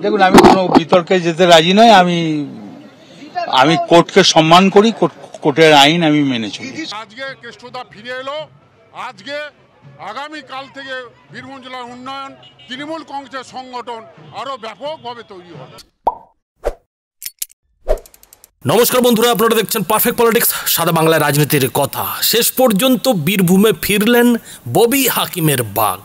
দেখুন, আমি কোনো বিতর্কে যেতে রাজি নয়। আমি কোর্টকে সম্মান করি, কোর্টের আইন আমি মেনে চলি। আজকে কেষ্টদা ফিরে এলো। আজকে আগামী কাল থেকে বীরভূম জেলার উন্নয়ন তৃণমূল কংগ্রেসের সংগঠন আরো ব্যাপকভাবে তৈরি হবে। নমস্কার বন্ধুরা, আপনারা দেখছেন পারফেক্ট পলিটিক্স, সাদা বাংলায় রাজনীতির কথা। শেষ পর্যন্ত বীরভূমে ফিরলেন ববি হাকিমের বাঘ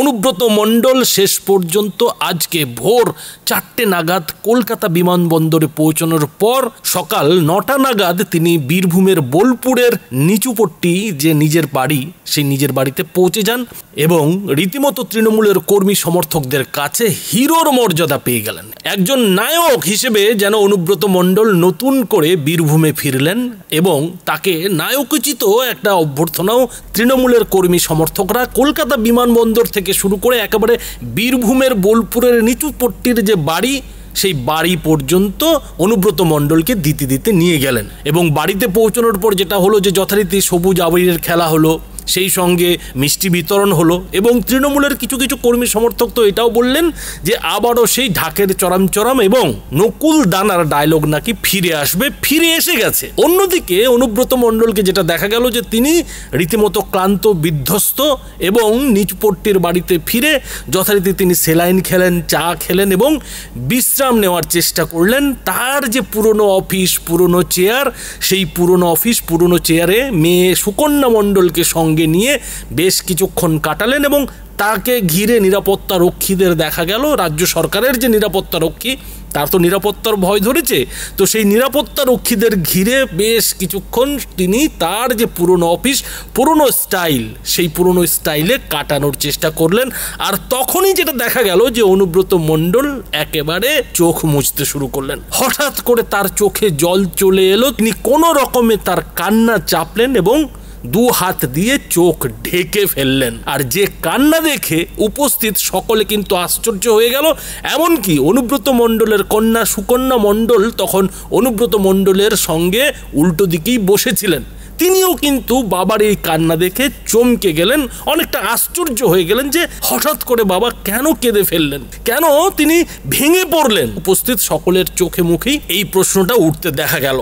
অনুব্রত মণ্ডল। শেষ পর্যন্ত আজকে ভোর 4টে নাগাদ কলকাতা বিমানবন্দরে পৌঁছানোর পর সকাল 9টা নাগাদ তিনি বীরভূমের বোলপুরের নিচুপট্টি যে নিজের বাড়ি, সেই নিজের বাড়িতে পৌঁছে যান এবং রীতিমতো তৃণমূলের কর্মী সমর্থকদের কাছে হিরোর মর্যাদা পেয়ে গেলেন। একজন নায়ক হিসেবে যেন অনুব্রত মণ্ডল নতুন করে বীরভূমে ফিরলেন এবং তাকে নায়কোচিত একটা অভ্যর্থনাও তৃণমূলের কর্মী সমর্থকরা কলকাতা বিমানবন্দর থেকে শুরু করে একেবারে বীরভূমের বোলপুরের নিচুপট্টির যে বাড়ি, সেই বাড়ি পর্যন্ত অনুব্রত মণ্ডলকে দিতে নিয়ে গেলেন। এবং বাড়িতে পৌঁছানোর পর যেটা হলো যে যথারীতি সবুজ আবিরের খেলা হলো, সেই সঙ্গে মিষ্টি বিতরণ হলো এবং তৃণমূলের কিছু কিছু কর্মী সমর্থক তো এটাও বললেন যে আবারও সেই ঢাকের চরম এবং নকুল দানার ডায়লগ নাকি ফিরে আসবে, ফিরে এসে গেছে। অন্যদিকে অনুব্রত মণ্ডলকে যেটা দেখা গেল যে তিনি রীতিমতো ক্লান্ত, বিধ্বস্ত এবং নিচপট্টির বাড়িতে ফিরে যথারীতি তিনি সেলাইন খেলেন, চা খেলেন এবং বিশ্রাম নেওয়ার চেষ্টা করলেন। তার যে পুরনো অফিস, পুরনো চেয়ার, সেই পুরনো অফিস, পুরনো চেয়ারে মেয়ে সুকন্যা মণ্ডলকে সঙ্গে নিয়ে বেশ কিছুক্ষণ কাটালেন এবং তাকে ঘিরে নিরাপত্তা রক্ষীদের দেখা গেল। রাজ্য সরকারের যে নিরাপত্তা রক্ষী, তার তো নিরাপত্তার ভয় ধরেছে, তো সেই নিরাপত্তা রক্ষীদের ঘিরে বেশ কিছুক্ষণ তিনি তার যে পুরনো অফিস, পুরনো স্টাইল, সেই পুরনো স্টাইলে কাটানোর চেষ্টা করলেন। আর তখনই যেটা দেখা গেল যে অনুব্রত মণ্ডল একেবারে চোখ মুছতে শুরু করলেন। হঠাৎ করে তার চোখে জল চলে এলো, তিনি কোনো রকমে তার কান্না চাপলেন এবং দু হাত দিয়ে চোখ ঢেকে ফেললেন। আর যে কান্না দেখে উপস্থিত সকলে কিন্তু আশ্চর্য হয়ে গেল। এমনকি অনুব্রত মণ্ডলের কন্যা সুকন্যা মণ্ডল তখন অনুব্রত মণ্ডলের সঙ্গে উল্টো দিকেই বসেছিলেন। তিনিও কিন্তু বাবার এই কান্না দেখে চমকে গেলেন, অনেকটা আশ্চর্য হয়ে গেলেন যে হঠাৎ করে বাবা কেন কেঁদে ফেললেন, কেন তিনি ভেঙে পড়লেন। উপস্থিত সকলের চোখে মুখেই এই প্রশ্নটা উঠতে দেখা গেল।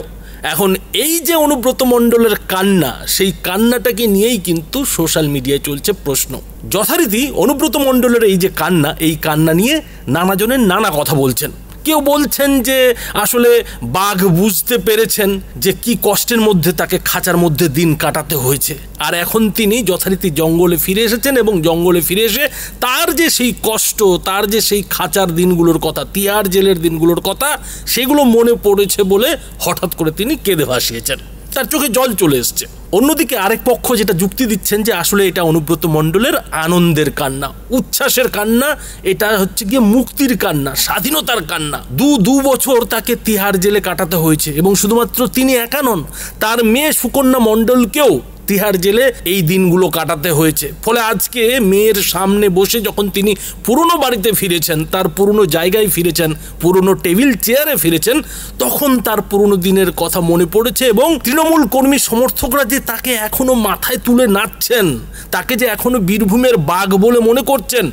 এখন এই যে অনুব্রত মণ্ডলের কান্না, সেই কান্নাটাকে নিয়েই কিন্তু সোশ্যাল মিডিয়ায় চলছে প্রশ্ন। যথারীতি অনুব্রত মণ্ডলের এই যে কান্না, এই কান্না নিয়ে নানাজনের নানা কথা বলছেন। কেউ বলছেন যে আসলে বাঘ বুঝতে পেরেছেন যে কি কষ্টের মধ্যে তাকে খাঁচার মধ্যে দিন কাটাতে হয়েছে, আর এখন তিনি যথারীতি জঙ্গলে ফিরে এসেছেন এবং জঙ্গলে ফিরে এসে তার যে সেই কষ্ট, তার যে সেই খাঁচার দিনগুলোর কথা, তিহার জেলের দিনগুলোর কথা, সেগুলো মনে পড়েছে বলে হঠাৎ করে তিনি কেঁদে ভাসিয়েছেন, তার চোখে জল চলে এসছে। অন্যদিকে আরেক পক্ষ যেটা যুক্তি দিচ্ছেন যে আসলে এটা অনুব্রত মণ্ডলের আনন্দের কান্না, উচ্ছ্বাসের কান্না, এটা হচ্ছে গিয়ে মুক্তির কান্না, স্বাধীনতার কান্না। দু বছর তাকে তিহার জেলে কাটাতে হয়েছে এবং শুধুমাত্র তিনি একা নন, তার মেয়ে সুকন্যা মণ্ডলকেও তিহার জেলে এই দিনগুলো কাটাতে হয়েছে। ফলে আজকে মেয়ের সামনে বসে যখন তিনি পুরনো বাড়িতে ফিরেছেন, তার পুরনো জায়গায় ফিরেছেন, পুরনো টেবিল চেয়ারে ফিরেছেন, তখন তার পুরনো দিনের কথা মনে পড়েছে এবং তৃণমূল কর্মী সমর্থকরা যে তাকে এখনো মাথায় তুলে নাচছেন, তাকে যে এখনো বীরভূমের বাঘ বলে মনে করছেন,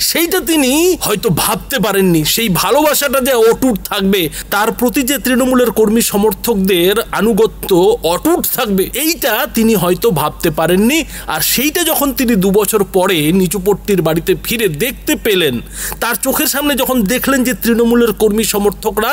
সেইটা তিনি হয়তো ভাবতে পারেননি। সেই ভালোবাসাটা যে অটুট থাকবে, তার প্রতি যে তৃণমূলের কর্মী সমর্থকদের আনুগত্য অটুট থাকবে, এইটা তিনি হয়তো ভাবতে পারেননি। আর সেইটা যখন তিনি 2 বছর পরে নিচুপট্টির বাড়িতে ফিরে দেখতে পেলেন, তার চোখের সামনে যখন দেখলেন যে তৃণমূলের কর্মী সমর্থকরা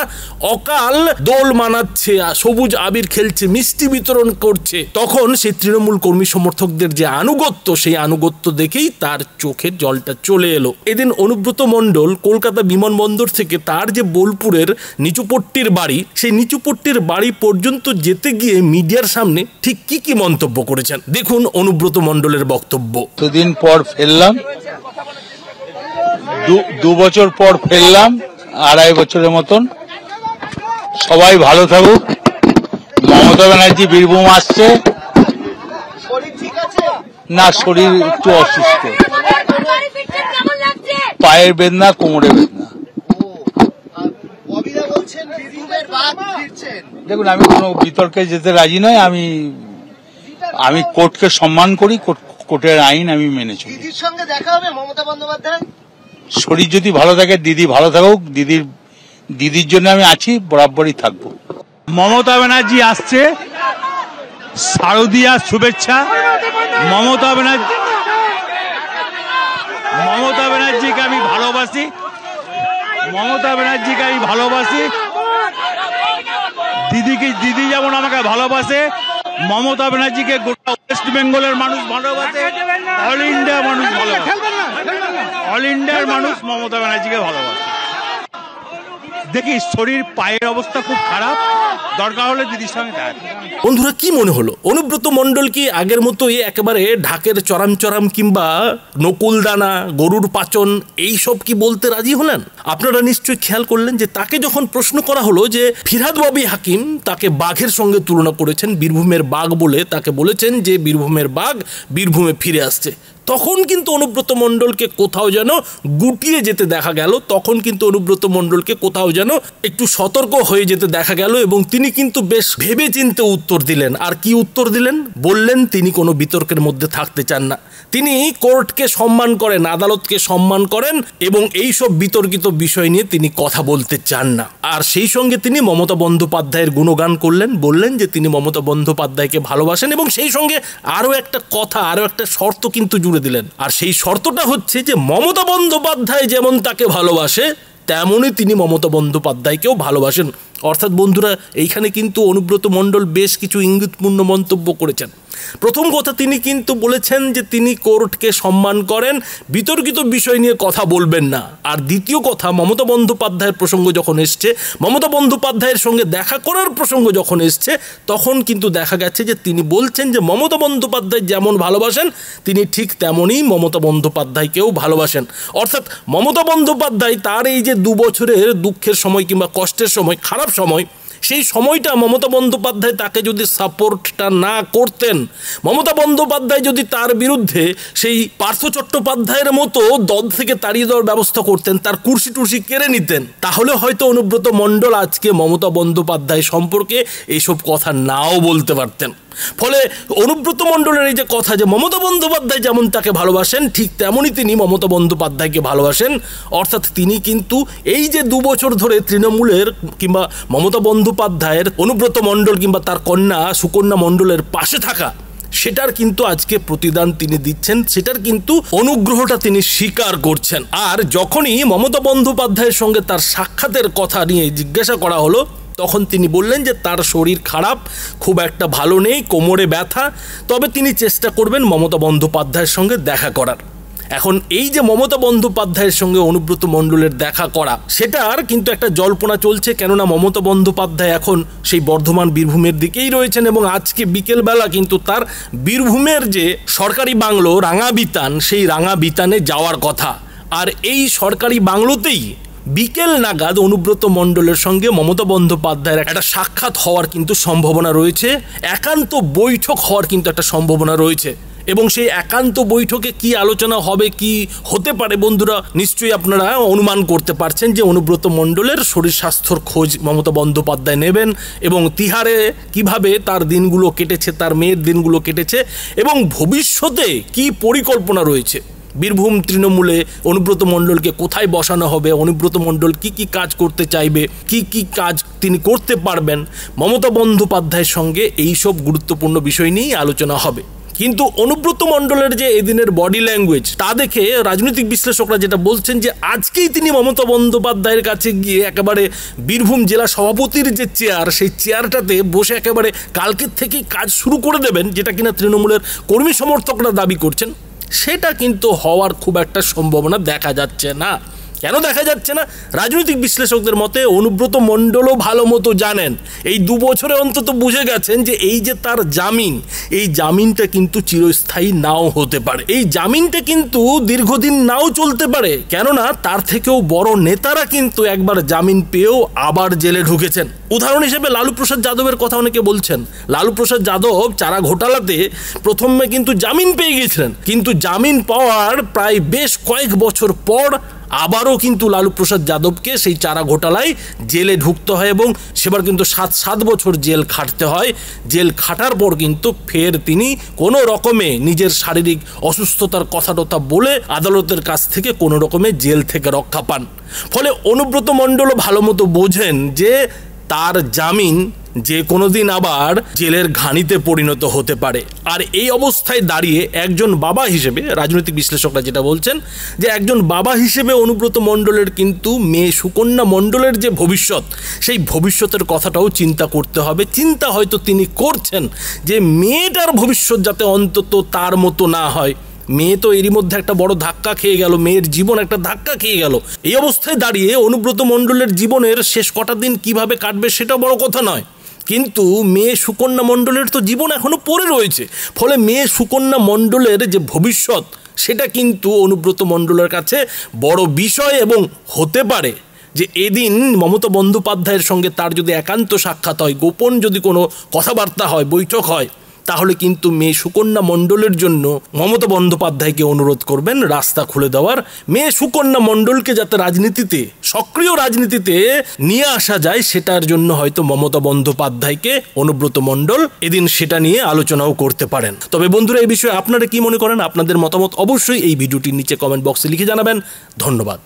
অকাল দোল মানাচ্ছে, সবুজ আবির খেলছে, মিষ্টি বিতরণ করছে, তখন সেই তৃণমূল কর্মী সমর্থকদের যে আনুগত্য, সেই আনুগত্য দেখেই তার চোখের জলটা চলে এলো। এদিন অনুব্রত মণ্ডল কলকাতা বিমানবন্দর থেকে তার যে বোলপুরের নিচুপট্টির বাড়ি, সেই নিচুপট্টির বাড়ি পর্যন্ত যেতে গিয়ে মিডিয়ার সামনে ঠিক কি মন্তব্য করেছেন দেখুন অনুব্রত মণ্ডলের বক্তব্য। দুদিন পর ফেললাম, 2 বছর পর ফেললাম, 2.5 বছরের মতন। সবাই ভালো থাকুক। মমতা ব্যানার্জি বীরভূম আসছে না, শরীর একটু অসুস্থ, পায়ের বেদনা, কোমরে বেদনা। দেখুন, আমি কোনো বিতর্কে যেতে রাজি নয়। আমি কোর্টকে সম্মান করি, কোর্টের আইন আমি মেনে চলি। দিদির সঙ্গে দেখা হবে মমতা বন্দ্যোপাধ্যায়? শরীর যদি ভালো থাকে, দিদি ভালো থাকুক, দিদির জন্য আমি আছি, বরাবরই থাকবো। মমতা ব্যানার্জি আসছে, শারদীয়ার শুভেচ্ছা। মমতা ব্যানার্জিকে আমি ভালোবাসি, দিদি যেমন আমাকে ভালোবাসে, মমতা ব্যানার্জিকে গোটা ওয়েস্ট বেঙ্গলের মানুষ ভালোবাসে, অল ইন্ডিয়ার মানুষ মমতা ব্যানার্জিকে ভালোবাসে। দেখি শরীর পায়ের অবস্থা খুব খারাপ, দরকার হলে দিদির সঙ্গে দেখা। বন্ধুরা, কি মনে হলো? অনুব্রত মণ্ডল কি আগের মতোই একেবারে ঢাকের চরাম কিংবা নকুলদানা, গরুর পাচন এইসব কি বলতে রাজি হলেন? আপনারা নিশ্চয়ই খেয়াল করলেন যে তাকে যখন প্রশ্ন করা হলো যে ফিরহাদ ববি হাকিম তাকে বাঘের সঙ্গে তুলনা করেছেন, বীরভূমের বাঘ বলে তাকে বলেছেন যে বীরভূমের বাঘ বীরভূমে ফিরে আসছে, তখন কিন্তু অনুব্রত মণ্ডলকে কোথাও যেন গুটিয়ে যেতে দেখা গেল, তখন কিন্তু অনুব্রত মণ্ডলকে কোথাও যেন একটু সতর্ক হয়ে যেতে দেখা গেল এবং তিনি কিন্তু বেশ ভেবে চিন্তে উত্তর দিলেন। আর কি উত্তর দিলেন? বললেন তিনি কোনো বিতর্কের মধ্যে থাকতে চান না, তিনি কোর্টকে সম্মান করেন, আদালতকে সম্মান করেন এবং এই সব বিতর্কিত বিষয় নিয়ে তিনি কথা বলতে চান না। আর সেই সঙ্গে তিনি মমতা বন্দ্যোপাধ্যায়ের গুণগান করলেন, বললেন যে তিনি মমতা বন্দ্যোপাধ্যায়কে ভালোবাসেন এবং সেই সঙ্গে আরও একটা কথা, আরও একটা শর্ত কিন্তু জুড়ে দিলেন। আর সেই শর্তটা হচ্ছে যে মমতা বন্দ্যোপাধ্যায় যেমন তাকে ভালোবাসে তেমনই তিনি মমতা বন্দ্যোপাধ্যায়কেও ভালোবাসেন। অর্থাৎ বন্ধুরা, এইখানে কিন্তু অনুব্রত মণ্ডল বেশ কিছু ইঙ্গিতপূর্ণ মন্তব্য করেছেন। প্রথম কথা, তিনি কিন্তু বলেছেন যে তিনি কোর্টকে সম্মান করেন, বিতর্কিত বিষয় নিয়ে কথা বলবেন না। আর দ্বিতীয় কথা, মমতা বন্দ্যোপাধ্যায়ের প্রসঙ্গ যখন এসছে, মমতা বন্দ্যোপাধ্যায়ের সঙ্গে দেখা করার প্রসঙ্গ যখন এসছে, তখন কিন্তু দেখা গেছে যে তিনি বলছেন যে মমতা বন্দ্যোপাধ্যায় যেমন ভালোবাসেন তিনি ঠিক তেমনই মমতা বন্দ্যোপাধ্যায়কেও ভালোবাসেন। অর্থাৎ মমতা বন্দ্যোপাধ্যায় তার এই যে 2 বছরের দুঃখের সময় কিংবা কষ্টের সময়, খারাপ সময়, সেই সময়টা মমতা বন্দ্যোপাধ্যায় তাকে যদি সাপোর্টটা না করতেন, মমতা বন্দ্যোপাধ্যায় যদি তার বিরুদ্ধে সেই পার্থ চট্টোপাধ্যায়ের মতো দল থেকে তাড়িয়ে দেওয়ার ব্যবস্থা করতেন, তার কুর্সি টুর্সি কেড়ে নিতেন, তাহলে হয়তো অনুব্রত মণ্ডল আজকে মমতা বন্দ্যোপাধ্যায় সম্পর্কে এইসব কথা নাও বলতে পারতেন। ফলে অনুব্রত মণ্ডলের এই যে কথা যে মমতা বন্দ্যোপাধ্যায় যেমন তাকে ভালোবাসেন ঠিক তেমনই তিনি মমতা বন্দ্যোপাধ্যায়কে ভালোবাসেন, অর্থাৎ তিনি কিন্তু এই যে 2 বছর ধরে তৃণমূলের কিংবা মমতা বন্দ্যোপাধ্যায়ের অনুব্রত মণ্ডল কিংবা তার কন্যা সুকন্যা মণ্ডলের পাশে থাকা, সেটার কিন্তু আজকে প্রতিদান তিনি দিচ্ছেন, সেটার কিন্তু অনুগ্রহটা তিনি স্বীকার করছেন। আর যখনই মমতা বন্দ্যোপাধ্যায়ের সঙ্গে তার সাক্ষাতের কথা নিয়ে জিজ্ঞাসা করা হলো, তখন তিনি বললেন যে তার শরীর খারাপ, খুব একটা ভালো নেই, কোমরে ব্যথা, তবে তিনি চেষ্টা করবেন মমতা বন্দ্যোপাধ্যায়ের সঙ্গে দেখা করার। এখন এই যে মমতা বন্দ্যোপাধ্যায়ের সঙ্গে অনুব্রত মণ্ডলের দেখা করা, সেটার কিন্তু একটা জল্পনা চলছে, কেননা মমতা বন্দ্যোপাধ্যায় এখন সেই বর্ধমান বীরভূমের দিকেই রয়েছেন এবং আজকে বিকেলবেলা কিন্তু তার বীরভূমের যে সরকারি বাংলো রাঙাবিতান, সেই রাঙাবিতানে যাওয়ার কথা। আর এই সরকারি বাংলোতেই বিকেল নাগাদ অনুব্রত মণ্ডলের সঙ্গে মমতা বন্দ্যোপাধ্যায়ের একটা সাক্ষাৎ হওয়ার কিন্তু সম্ভাবনা রয়েছে, একান্ত বৈঠক হওয়ার কিন্তু একটা সম্ভাবনা রয়েছে। এবং সেই একান্ত বৈঠকে কি আলোচনা হবে, কি হতে পারে, বন্ধুরা নিশ্চয়ই আপনারা অনুমান করতে পারছেন যে অনুব্রত মণ্ডলের শরীর স্বাস্থ্যর খোঁজ মমতা বন্দ্যোপাধ্যায় নেবেন এবং তিহারে কিভাবে তার দিনগুলো কেটেছে, তার মেয়ের দিনগুলো কেটেছে এবং ভবিষ্যতে কি পরিকল্পনা রয়েছে, বীরভূম তৃণমূলে অনুব্রত মণ্ডলকে কোথায় বসানো হবে, অনুব্রত মণ্ডল কি কি কাজ করতে চাইবে, কি কি কাজ তিনি করতে পারবেন, মমতা বন্দ্যোপাধ্যায়ের সঙ্গে এইসব গুরুত্বপূর্ণ বিষয় নিয়েই আলোচনা হবে। কিন্তু অনুব্রত মণ্ডলের যে এদিনের বডি ল্যাঙ্গুয়েজ, তা দেখে রাজনৈতিক বিশ্লেষকরা যেটা বলছেন যে আজকেই তিনি মমতা বন্দ্যোপাধ্যায়ের কাছে গিয়ে একেবারে বীরভূম জেলা সভাপতির যে চেয়ার, সেই চেয়ারটাতে বসে একেবারে কালকের থেকেই কাজ শুরু করে দেবেন, যেটা কিনা তৃণমূলের কর্মী সমর্থকরা দাবি করছেন, সেটা কিন্তু হওয়ার খুব একটা সম্ভাবনা দেখা যাচ্ছে না। কেন দেখা যাচ্ছে না? রাজনৈতিক বিশ্লেষকদের মতে অনুব্রত মণ্ডলও ভালো মতো জানেন, এই 2 বছরে অন্তত বুঝে গেছেন যে এই যে তার জামিন, এই জামিনটা কিন্তু চিরস্থায়ী নাও হতে পারে, এই জামিনটা কিন্তু দীর্ঘদিন নাও চলতে পারে, কেননা তার থেকেও বড় নেতারা কিন্তু একবার জামিন পেয়েও আবার জেলে ঢুকেছেন। উদাহরণ হিসেবে লালু প্রসাদ যাদবের কথা অনেকে বলছেন। লালু প্রসাদ যাদব চারা ঘোটালাতে প্রথমে কিন্তু জামিন পেয়ে গিয়েছিলেন, কিন্তু জামিন পাওয়ার প্রায় বেশ কয়েক বছর পর আবারও কিন্তু লালু প্রসাদ যাদবকে সেই চারা ঘোটালায় জেলে ঢুকতে হয় এবং সেবার কিন্তু 7 বছর জেল খাটতে হয়। জেল খাটার পর কিন্তু ফের তিনি কোনো রকমে নিজের শারীরিক অসুস্থতার কথা বলে আদালতের কাছ থেকে কোনো রকমে জেল থেকে রক্ষা পান। ফলে অনুব্রত মণ্ডলও ভালো মতো বোঝেন যে তার জামিন যে কোনো দিন আবার জেলের ঘানিতে পরিণত হতে পারে। আর এই অবস্থায় দাঁড়িয়ে একজন বাবা হিসেবে রাজনৈতিক বিশ্লেষকরা যেটা বলছেন যে একজন বাবা হিসেবে অনুব্রত মণ্ডলের কিন্তু মেয়ে সুকন্যা মণ্ডলের যে ভবিষ্যৎ, সেই ভবিষ্যতের কথাটাও চিন্তা করতে হবে। চিন্তা হয়তো তিনি করছেন যে মেয়েটার ভবিষ্যৎ যাতে অন্তত তার মতো না হয়। মেয়ে তো এরই মধ্যে একটা বড় ধাক্কা খেয়ে গেল, মেয়ের জীবন একটা ধাক্কা খেয়ে গেল। এই অবস্থায় দাঁড়িয়ে অনুব্রত মণ্ডলের জীবনের শেষ কটা দিন কিভাবে কাটবে সেটা বড় কথা নয়, কিন্তু মেয়ে সুকন্যা মণ্ডলের তো জীবন এখনো পড়ে রয়েছে। ফলে মেয়ে সুকন্যা মণ্ডলের যে ভবিষ্যৎ সেটা কিন্তু অনুব্রত মণ্ডলের কাছে বড় বিষয়। এবং হতে পারে যে এদিন মমতা বন্দ্যোপাধ্যায়ের সঙ্গে তার যদি একান্ত সাক্ষাৎ হয়, গোপন যদি কোনো কথাবার্তা হয়, বৈঠক হয়, তাহলে কিন্তু মেয়ে সুকন্যা মণ্ডলের জন্য মমতা বন্দ্যোপাধ্যায়কে অনুরোধ করবেন রাস্তা খুলে দেওয়ার। মেয়ে সুকন্যা মণ্ডলকে যাতে রাজনীতিতে, সক্রিয় রাজনীতিতে নিয়ে আসা যায়, সেটার জন্য হয়তো মমতা বন্দ্যোপাধ্যায়কে অনুব্রত মণ্ডল এদিন সেটা নিয়ে আলোচনাও করতে পারেন। তবে বন্ধুরা, এই বিষয়ে আপনারা কি মনে করেন? আপনাদের মতামত অবশ্যই এই ভিডিওটির নিচে কমেন্ট বক্সে লিখে জানাবেন। ধন্যবাদ।